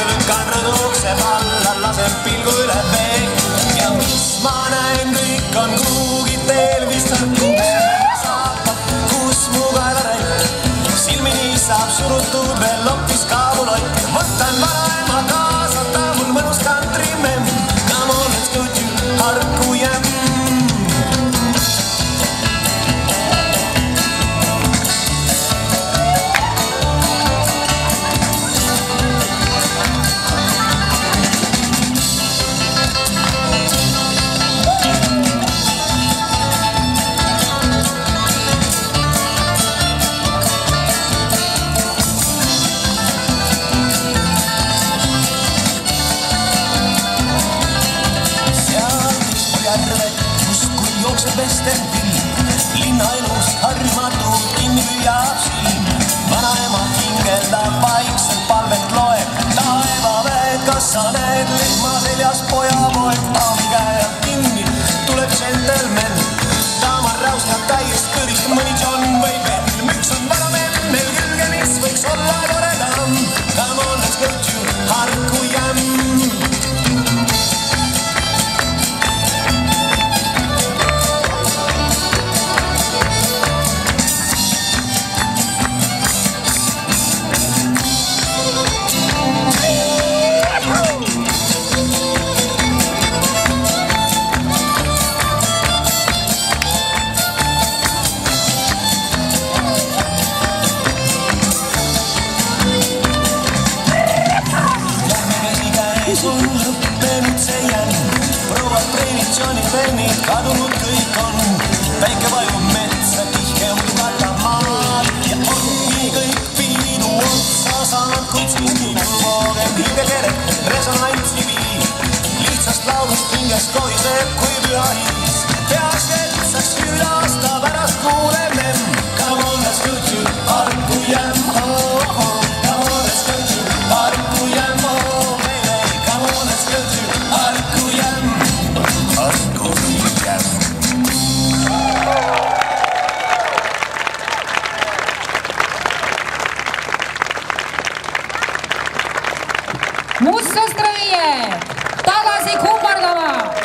lükkan rõdukseb alla, lasen pilgu üle vee ja mis ma näen, kõik on kuhugi teel, vistan saapad, kus mu kaelaräik silmini saab surutud veel hoopis kaabulott. Võtan vanaema kaasa, ta mul mõnus kantrimemm. Come on, let's go to Harku Jämm. Linnaelus harjumatult kinni püüab silm. Vanaema hingeldab vaikselt, palvet loeb taevaväed, kas sa näed lehma seljas poja poeg, daami käe jääb kinni, tuleb džentelmen. Daamar räuskab täiest kõrist, mõni John või Ben. Müks on vana memm, meil külge, mis võiks olla toredam. Come on, let's go to Harku Jämm. On lõppenud see jänn, prouad traditsioonipennid kadunud kõik on. Päike vajub metsa, tihke udu katab maad ja ongi kõik piidu otsa saanud, kuid siiski voogem hingekeret resonantsi viib. Lihtsast laulust hingest kohiseb kui püha hiis, peaks vetsaks üle aasta pärast kuuleb memm. Come on, let's go to Harku Jämm, oh, oh. Come on, let's go to Harku Jämm, oh. Harku Jämm, Harku Jämm. Must Ostroviie tagasi kummardama.